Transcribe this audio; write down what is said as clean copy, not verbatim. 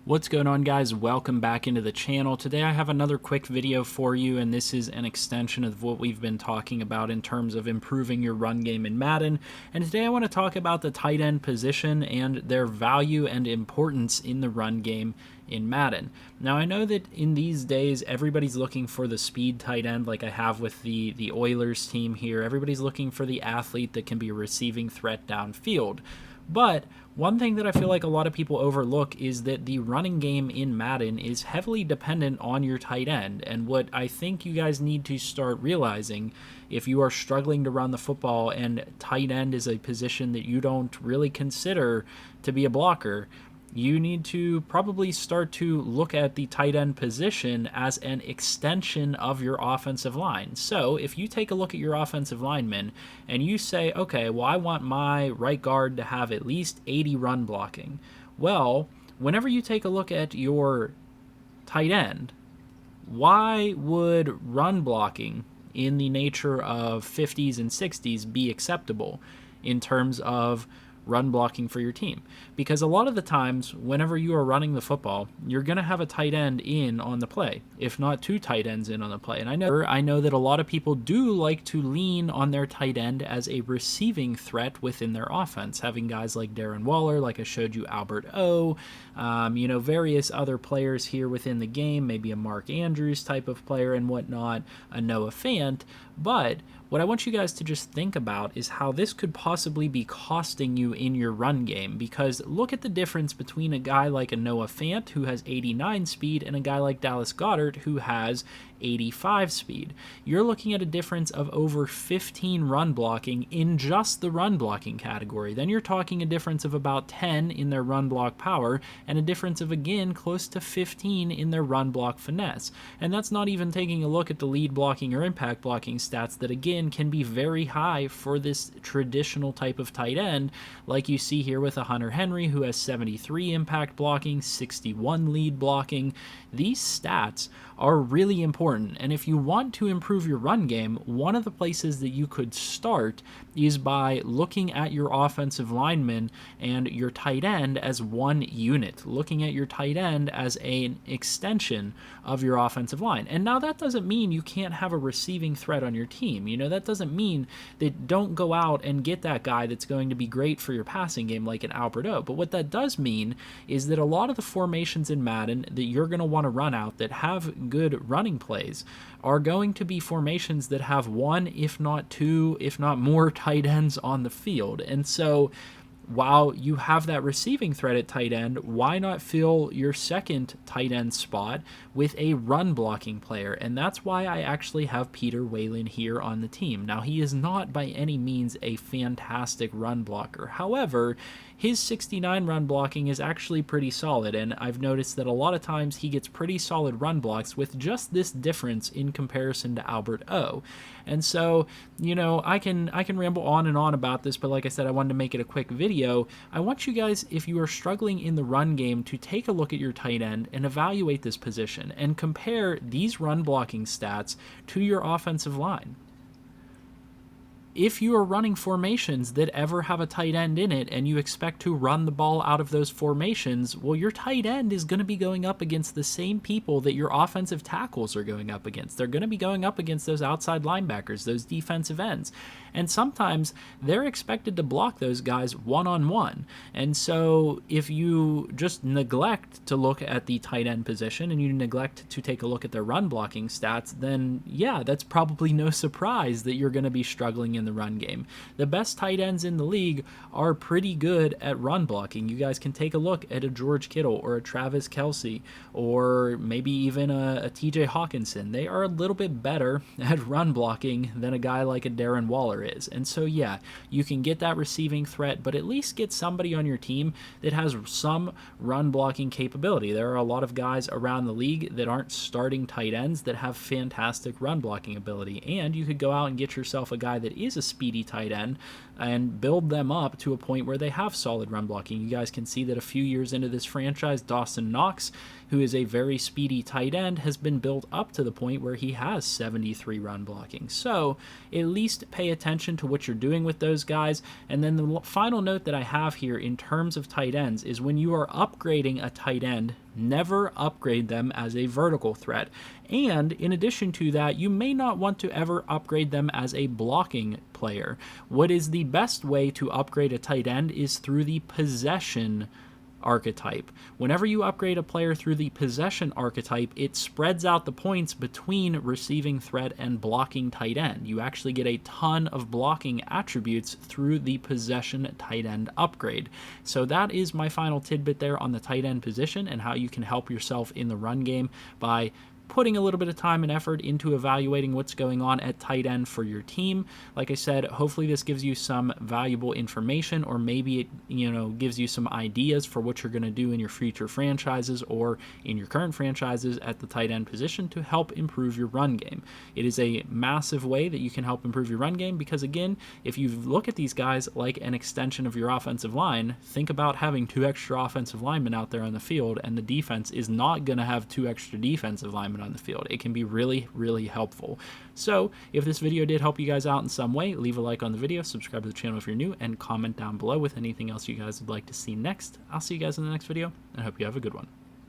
What's going on, guys? Welcome back into the channel. Today I have another quick video for you, and this is an extension of what we've been talking about in terms of improving your run game in Madden. And today I want to talk about the tight end position and their value and importance in the run game in Madden. Now, I know that in these days everybody's looking for the speed tight end, like I have with the Oilers team here. Everybody's looking for the athlete that can be a receiving threat downfield. But one thing that I feel like a lot of people overlook is that the running game in Madden is heavily dependent on your tight end. And what I think you guys need to start realizing, if you are struggling to run the football and tight end is a position that you don't really consider to be a blocker, you need to probably start to look at the tight end position as an extension of your offensive line. So if you take a look at your offensive linemen and you say, okay, well, I want my right guard to have at least 80 run blocking. Well, whenever you take a look at your tight end, why would run blocking in the nature of 50s and 60s be acceptable in terms of run blocking for your team? Because a lot of the times whenever you are running the football, you're going to have a tight end in on the play, if not two tight ends in on the play. And I know that a lot of people do like to lean on their tight end as a receiving threat within their offense, having guys like Darren Waller, like I showed you, Albert O, various other players here within the game, maybe a Mark Andrews type of player and whatnot, a Noah Fant. But what I want you guys to just think about is how this could possibly be costing you in your run game, because look at the difference between a guy like a Noah Fant who has 89 speed and a guy like Dallas Goedert who has 85 speed. You're looking at a difference of over 15 run blocking in just the run blocking category. Then you're talking a difference of about 10 in their run block power and a difference of, again, close to 15 in their run block finesse. And that's not even taking a look at the lead blocking or impact blocking stats that, again, can be very high for this traditional type of tight end, like you see here with a Hunter Henry who has 73 impact blocking, 61 lead blocking. These stats are really important, and if you want to improve your run game, one of the places that you could start is by looking at your offensive linemen and your tight end as one unit, looking at your tight end as an extension of your offensive line. And now that doesn't mean you can't have a receiving threat on your team. That doesn't mean that don't go out and get that guy that's going to be great for your passing game like an Albert O. But what that does mean is that a lot of the formations in Madden that you're going to want to run out that have good running plays are going to be formations that have one, if not two, if not more tight ends on the field. And so while you have that receiving threat at tight end, why not fill your second tight end spot with a run blocking player? And that's why I actually have Peter Whalen here on the team. Now, he is not by any means a fantastic run blocker. However, his 69 run blocking is actually pretty solid, and I've noticed that a lot of times he gets pretty solid run blocks with just this difference in comparison to Albert O. And so, I can ramble on and on about this, but like I said, I wanted to make it a quick video. I want you guys, if you are struggling in the run game, to take a look at your tight end and evaluate this position and compare these run blocking stats to your offensive line. If you are running formations that ever have a tight end in it and you expect to run the ball out of those formations, well, your tight end is going to be going up against the same people that your offensive tackles are going up against. They're going to be going up against those outside linebackers, those defensive ends. And sometimes they're expected to block those guys one-on-one. And so if you just neglect to look at the tight end position and you neglect to take a look at their run blocking stats, then yeah, that's probably no surprise that you're going to be struggling in the run game. The best tight ends in the league are pretty good at run blocking. You guys can take a look at a George Kittle or a Travis Kelce or maybe even a TJ Hawkinson. They are a little bit better at run blocking than a guy like a Darren Waller is. And so yeah, you can get that receiving threat, but at least get somebody on your team that has some run blocking capability. There are a lot of guys around the league that aren't starting tight ends that have fantastic run blocking ability, and you could go out and get yourself a guy that is a speedy tight end and build them up to a point where they have solid run blocking. You guys can see that a few years into this franchise, Dawson Knox, who is a very speedy tight end, has been built up to the point where he has 73 run blocking. So at least pay attention to what you're doing with those guys. And then the final note that I have here in terms of tight ends is when you are upgrading a tight end, never upgrade them as a vertical threat. And in addition to that, you may not want to ever upgrade them as a blocking player. What is the best way to upgrade a tight end is through the possession archetype. Whenever you upgrade a player through the possession archetype, it spreads out the points between receiving threat and blocking tight end. You actually get a ton of blocking attributes through the possession tight end upgrade. So that is my final tidbit there on the tight end position and how you can help yourself in the run game by putting a little bit of time and effort into evaluating what's going on at tight end for your team. Like I said, hopefully this gives you some valuable information, or maybe it gives you some ideas for what you're going to do in your future franchises or in your current franchises at the tight end position to help improve your run game. It is a massive way that you can help improve your run game because, again, if you look at these guys like an extension of your offensive line, think about having 2 extra offensive linemen out there on the field, and the defense is not going to have 2 extra defensive linemen on the field. It can be really, really helpful. So if this video did help you guys out in some way, leave a like on the video, subscribe to the channel if you're new, and comment down below with anything else you guys would like to see next. I'll see you guys in the next video, and I hope you have a good one.